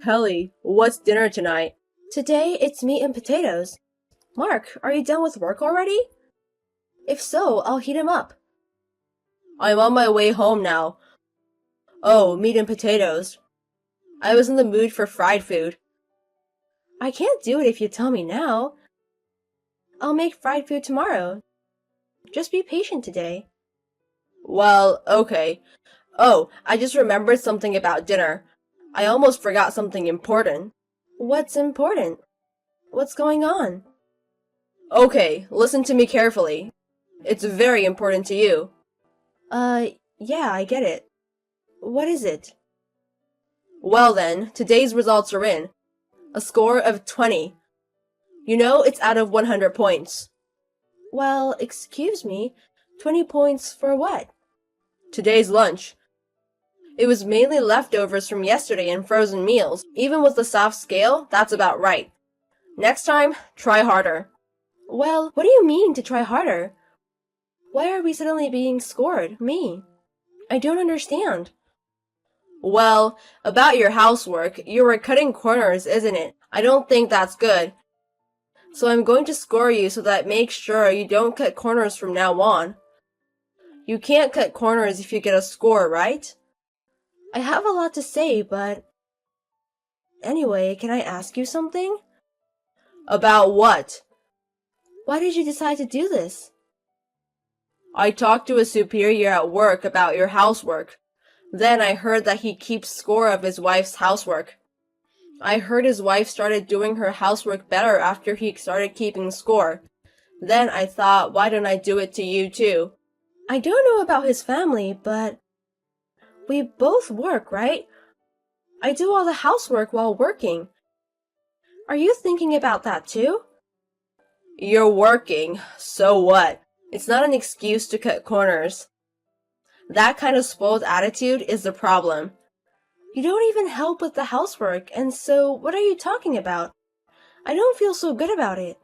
Kelly, what's dinner tonight? Today it's meat and potatoes. Mark, are you done with work already? If so, I'll heat 'em up. I'm on my way home now. Oh, meat and potatoes. I was in the mood for fried food. I can't do it if you tell me now. I'll make fried food tomorrow. Just be patient today. Well, okay. Oh, I just remembered something about dinner. I almost forgot something important. What's important? What's going on? Okay, listen to me carefully. It's very important to you. Yeah, I get it. What is it? Well then, today's results are in. A score of 20. You know it's out of 100 points. Well, excuse me, 20 points for what? Today's lunch. It was mainly leftovers from yesterday and frozen meals. Even with the soft scale, that's about right. Next time, try harder. Well, what do you mean to try harder? Why are we suddenly being scored, me? I don't understand. Well, about your housework, you were cutting corners, isn't it? I don't think that's good. So I'm going to score you so that makes sure you don't cut corners from now on. You can't cut corners if you get a score, right? I have a lot to say, but... Anyway, can I ask you something? About what? Why did you decide to do this? I talked to a superior at work about your housework. Then I heard that he keeps score of his wife's housework. I heard his wife started doing her housework better after he started keeping score. Then I thought, why don't I do it to you too? I don't know about his family, but... We both work, right? I do all the housework while working. Are you thinking about that too? You're working, so what? It's not an excuse to cut corners. That kind of spoiled attitude is the problem. You don't even help with the housework, and so what are you talking about? I don't feel so good about it.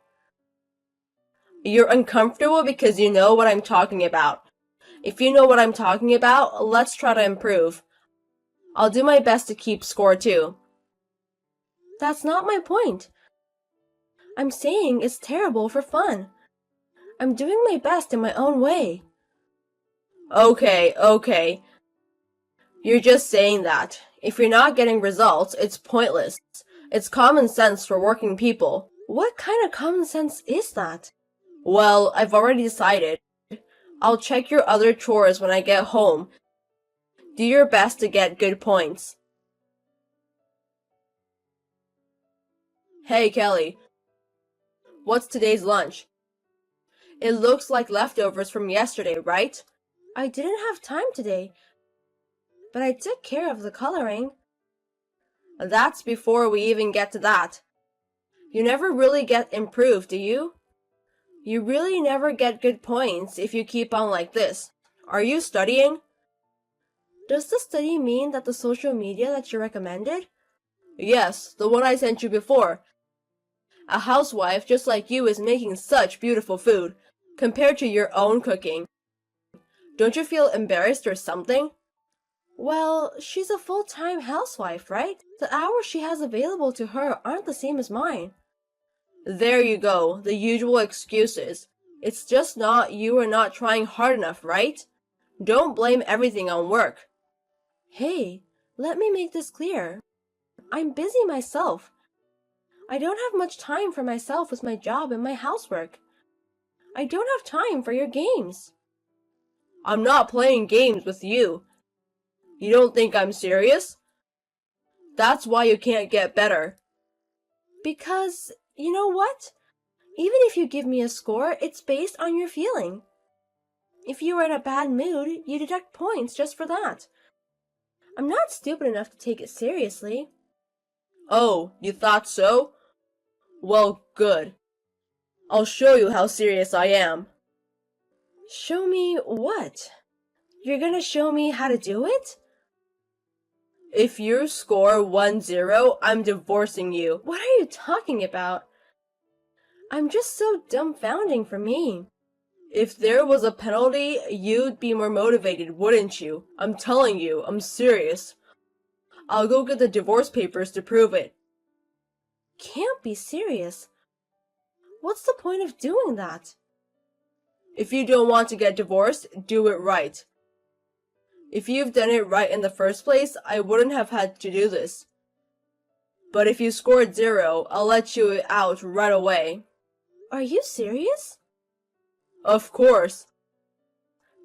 You're uncomfortable because you know what I'm talking about. If you know what I'm talking about, let's try to improve. I'll do my best to keep score too. That's not my point. I'm saying it's terrible for fun. I'm doing my best in my own way. Okay. You're just saying that. If you're not getting results, it's pointless. It's common sense for working people. What kind of common sense is that? Well, I've already decided. I'll check your other chores when I get home. Do your best to get good points. Hey, Kelly. What's today's lunch? It looks like leftovers from yesterday, right? I didn't have time today, but I took care of the coloring. That's before we even get to that. You never really get improved, do you? You really never get good points if you keep on like this. Are you studying? Does the study mean that the social media that you recommended? Yes, the one I sent you before. A housewife just like you is making such beautiful food, compared to your own cooking. Don't you feel embarrassed or something? Well, she's a full-time housewife, right? The hours she has available to her aren't the same as mine. There you go, the usual excuses. It's just not you are not trying hard enough, right? Don't blame everything on work. Hey, let me make this clear. I'm busy myself. I don't have much time for myself with my job and my housework. I don't have time for your games. I'm not playing games with you. You don't think I'm serious? That's why you can't get better. Because, you know what? Even if you give me a score, it's based on your feeling. If you are in a bad mood, you deduct points just for that. I'm not stupid enough to take it seriously. Oh, you thought so? Well, good. I'll show you how serious I am. Show me what? You're gonna show me how to do it? If you score 1-0, I'm divorcing you. What are you talking about? I'm just so dumbfounding for me. If there was a penalty, you'd be more motivated, wouldn't you? I'm telling you, I'm serious. I'll go get the divorce papers to prove it. Can't be serious. What's the point of doing that? If you don't want to get divorced, do it right. If you've done it right in the first place, I wouldn't have had to do this. But if you scored 0, I'll let you out right away. Are you serious? Of course.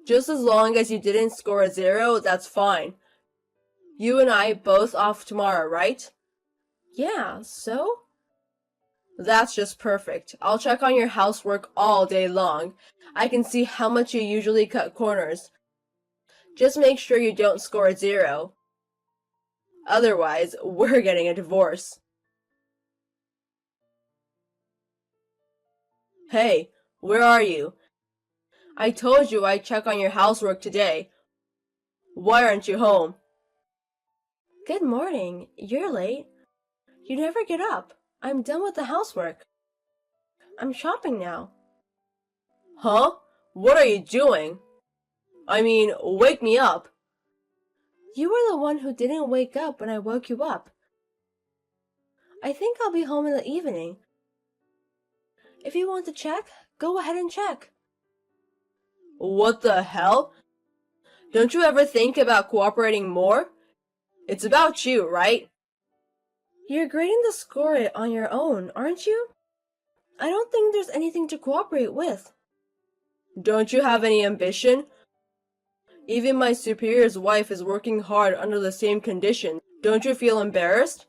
Just as long as you didn't score a 0, that's fine. You and I both off tomorrow, right? Yeah, so? That's just perfect. I'll check on your housework all day long. I can see how much you usually cut corners. Just make sure you don't score a 0. Otherwise, we're getting a divorce. Hey, where are you? I told you I'd check on your housework today. Why aren't you home? Good morning. You're late. You never get up. I'm done with the housework. I'm shopping now. Huh? What are you doing? I mean, wake me up. You were the one who didn't wake up when I woke you up. I think I'll be home in the evening. If you want to check, go ahead and check. What the hell? Don't you ever think about cooperating more? It's about you, right? You're grading the score on your own, aren't you? I don't think there's anything to cooperate with. Don't you have any ambition? Even my superior's wife is working hard under the same conditions. Don't you feel embarrassed?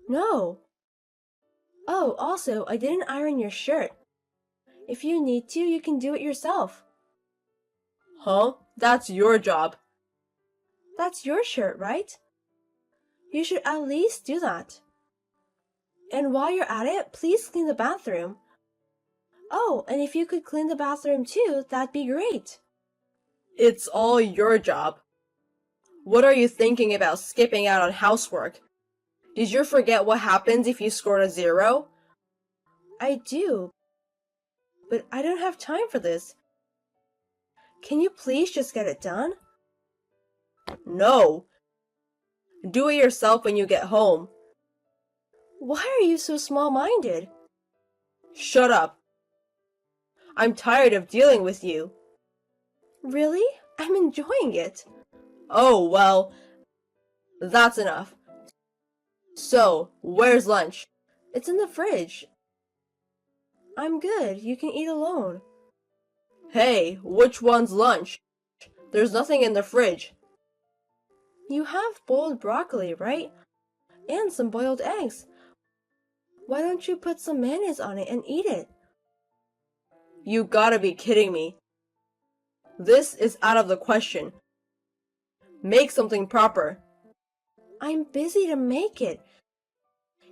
No. Oh, also, I didn't iron your shirt. If you need to, you can do it yourself. Huh? That's your job. That's your shirt, right? You should at least do that. And while you're at it, please clean the bathroom. Oh, and if you could clean the bathroom too, that'd be great. It's all your job. What are you thinking about skipping out on housework? Did you forget what happens if you scored a 0? I do, but I don't have time for this. Can you please just get it done? No. Do it yourself when you get home. Why are you so small-minded? Shut up. I'm tired of dealing with you. Really? I'm enjoying it. Oh, well, that's enough. So, where's lunch? It's in the fridge. I'm good. You can eat alone. Hey, which one's lunch? There's nothing in the fridge. You have boiled broccoli, right? And some boiled eggs. Why don't you put some mayonnaise on it and eat it? You gotta be kidding me. This is out of the question. Make something proper. I'm busy to make it.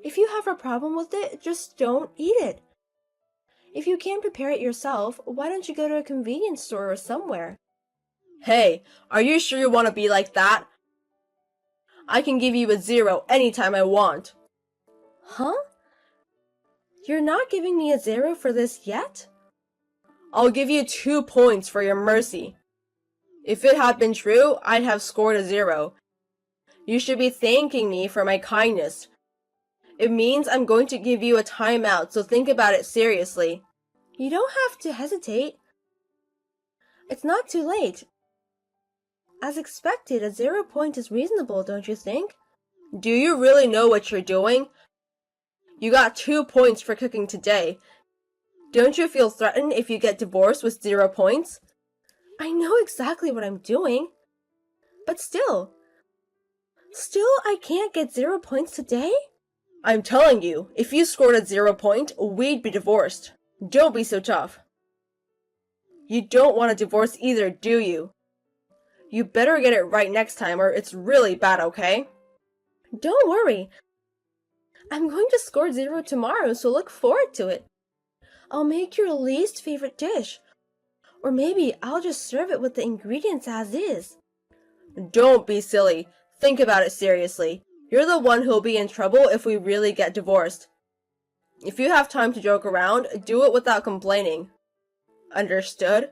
If you have a problem with it, just don't eat it. If you can't prepare it yourself, why don't you go to a convenience store or somewhere? Hey, are you sure you want to be like that? I can give you a 0 anytime I want. Huh? You're not giving me a 0 for this yet? I'll give you 2 points for your mercy. If it had been true, I'd have scored a 0. You should be thanking me for my kindness. It means I'm going to give you a timeout, so think about it seriously. You don't have to hesitate. It's not too late. As expected, a 0 point is reasonable, don't you think? Do you really know what you're doing? You got 2 points for cooking today. Don't you feel threatened if you get divorced with 0 points? I know exactly what I'm doing. But still I can't get 0 points today? I'm telling you, if you scored a 0 point, we'd be divorced. Don't be so tough. You don't want a divorce either, do you? You better get it right next time or it's really bad, okay? Don't worry. I'm going to score 0 tomorrow, so look forward to it. I'll make your least favorite dish. Or maybe I'll just serve it with the ingredients as is. Don't be silly. Think about it seriously. You're the one who'll be in trouble if we really get divorced. If you have time to joke around, do it without complaining. Understood?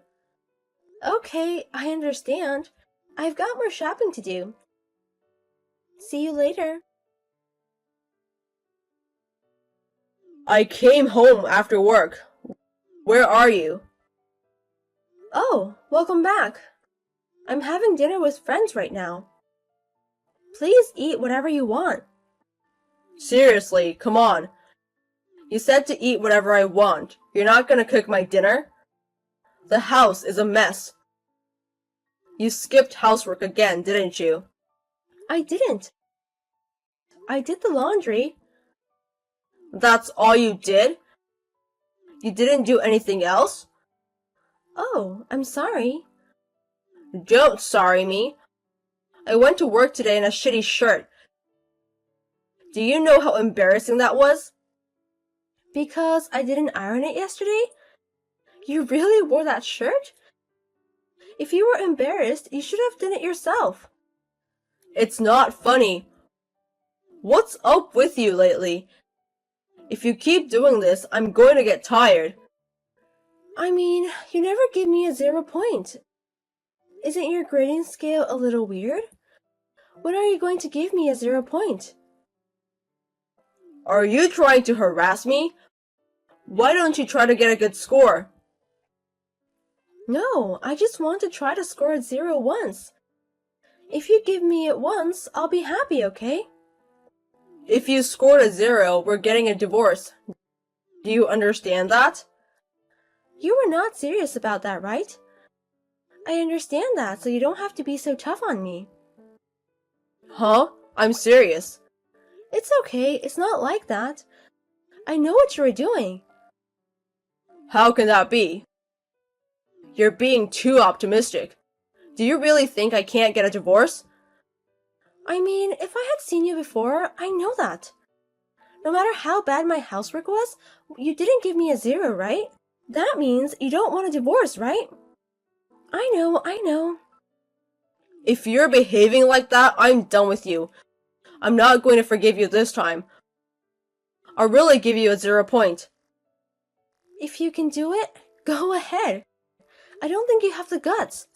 Okay, I understand. I've got more shopping to do. See you later. I came home after work. Where are you? Oh, welcome back. I'm having dinner with friends right now. Please eat whatever you want. Seriously, come on. You said to eat whatever I want. You're not gonna cook my dinner? The house is a mess. You skipped housework again, didn't you? I didn't. I did the laundry. That's all you did? You didn't do anything else? Oh, I'm sorry. Don't sorry me. I went to work today in a shitty shirt. Do you know how embarrassing that was? Because I didn't iron it yesterday? You really wore that shirt? If you were embarrassed, you should have done it yourself. It's not funny. What's up with you lately? If you keep doing this, I'm going to get tired. I mean, you never give me a 0 point. Isn't your grading scale a little weird? When are you going to give me a 0 point? Are you trying to harass me? Why don't you try to get a good score? No, I just want to try to score a 0 once. If you give me it once, I'll be happy, okay? If you scored a 0, we're getting a divorce. Do you understand that? You were not serious about that, right? I understand that, so you don't have to be so tough on me. Huh? I'm serious. It's okay, it's not like that. I know what you were doing. How can that be? You're being too optimistic. Do you really think I can't get a divorce? I mean, if I had seen you before, I know that. No matter how bad my housework was, you didn't give me a 0, right? That means you don't want a divorce, right? I know. If you're behaving like that, I'm done with you. I'm not going to forgive you this time. I'll really give you a 0 point. If you can do it, go ahead. I don't think you have the guts.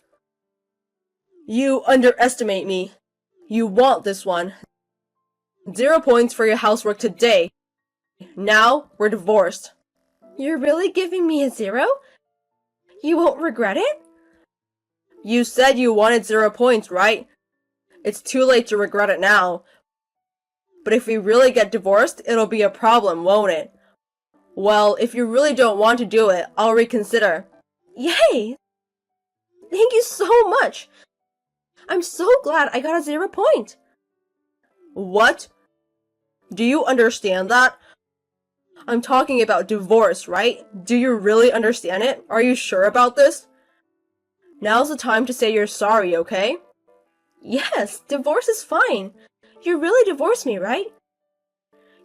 You underestimate me. You want this one. 0 points for your housework today. Now, we're divorced. You're really giving me a 0? You won't regret it? You said you wanted 0 points, right? It's too late to regret it now. But if we really get divorced, it'll be a problem, won't it? Well, if you really don't want to do it, I'll reconsider. Yay! Thank you so much! I'm so glad I got a 0 point. What? Do you understand that? I'm talking about divorce, right? Do you really understand it? Are you sure about this? Now's the time to say you're sorry, okay? Yes, divorce is fine. You really divorced me, right?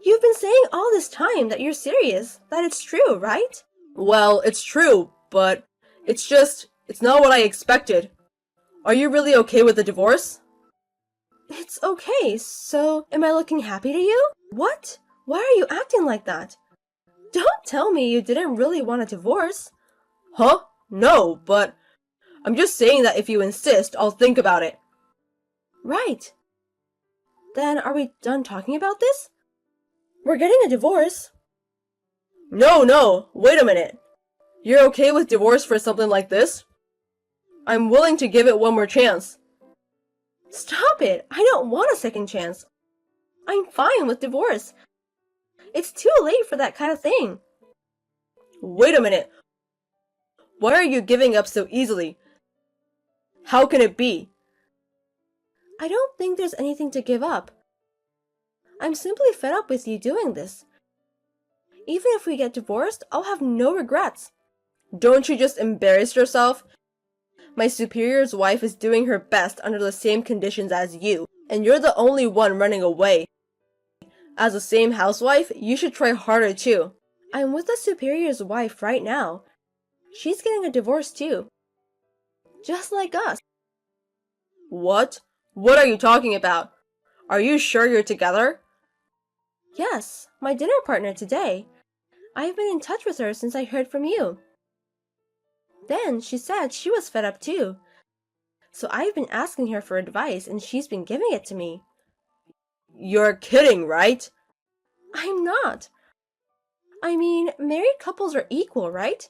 You've been saying all this time that you're serious, that it's true, right? Well, it's true, but it's not what I expected. Are you really okay with the divorce? It's okay, so am I looking happy to you? What? Why are you acting like that? Don't tell me you didn't really want a divorce. Huh? No, but I'm just saying that if you insist, I'll think about it. Right. Then are we done talking about this? We're getting a divorce. No, wait a minute. You're okay with divorce for something like this? I'm willing to give it one more chance. Stop it! I don't want a second chance. I'm fine with divorce. It's too late for that kind of thing. Wait a minute. Why are you giving up so easily? How can it be? I don't think there's anything to give up. I'm simply fed up with you doing this. Even if we get divorced, I'll have no regrets. Don't you just embarrass yourself? My superior's wife is doing her best under the same conditions as you, and you're the only one running away. As the same housewife, you should try harder too. I'm with the superior's wife right now. She's getting a divorce too. Just like us. What? What are you talking about? Are you sure you're together? Yes, my dinner partner today. I've been in touch with her since I heard from you. Then she said she was fed up too. So I've been asking her for advice and she's been giving it to me. You're kidding, right? I'm not. I mean, married couples are equal, right?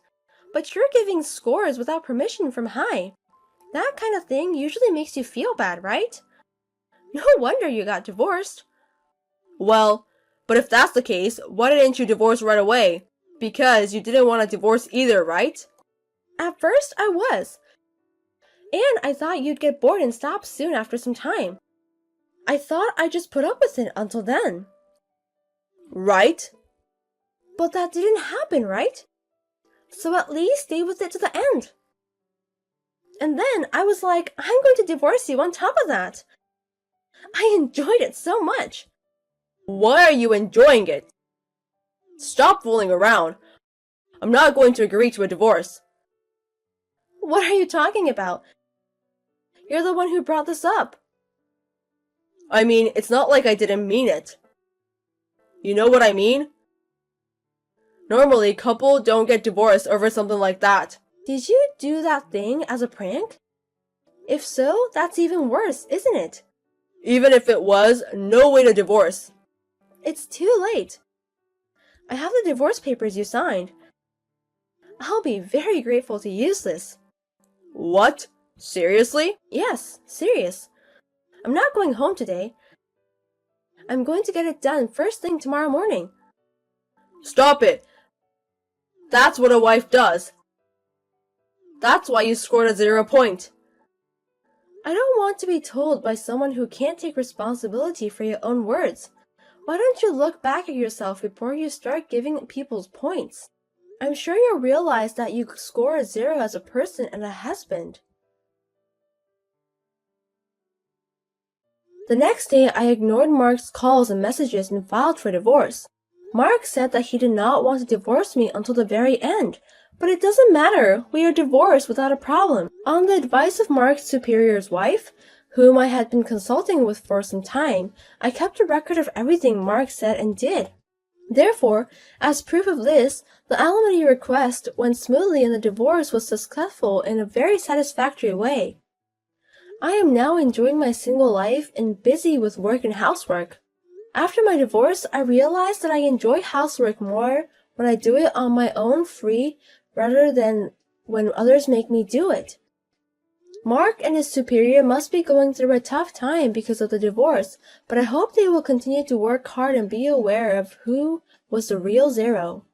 But you're giving scores without permission from High. That kind of thing usually makes you feel bad, right? No wonder you got divorced. Well, but if that's the case, why didn't you divorce right away? Because you didn't want a divorce either, right? At first, I was. And I thought you'd get bored and stop soon after some time. I thought I'd just put up with it until then. Right? But that didn't happen, right? So at least stay with it to the end. And then I was like, I'm going to divorce you on top of that. I enjoyed it so much. Why are you enjoying it? Stop fooling around. I'm not going to agree to a divorce. What are you talking about? You're the one who brought this up. I mean, it's not like I didn't mean it. You know what I mean? Normally, couples don't get divorced over something like that. Did you do that thing as a prank? If so, that's even worse, isn't it? Even if it was, no way to divorce. It's too late. I have the divorce papers you signed. I'll be very grateful to use this. What? Seriously? Yes, serious. I'm not going home today. I'm going to get it done first thing tomorrow morning. Stop it. That's what a wife does. That's why you scored a 0 point. I don't want to be told by someone who can't take responsibility for your own words. Why don't you look back at yourself before you start giving people's points? I'm sure you'll realize that you score a 0 as a person and a husband. The next day, I ignored Mark's calls and messages and filed for divorce. Mark said that he did not want to divorce me until the very end, but it doesn't matter. We are divorced without a problem. On the advice of Mark's superior's wife, whom I had been consulting with for some time, I kept a record of everything Mark said and did. Therefore, as proof of this, the alimony request went smoothly and the divorce was successful in a very satisfactory way. I am now enjoying my single life and busy with work and housework. After my divorce, I realized that I enjoy housework more when I do it on my own free rather than when others make me do it. Mark and his superior must be going through a tough time because of the divorce, but I hope they will continue to work hard and be aware of who was the real 0.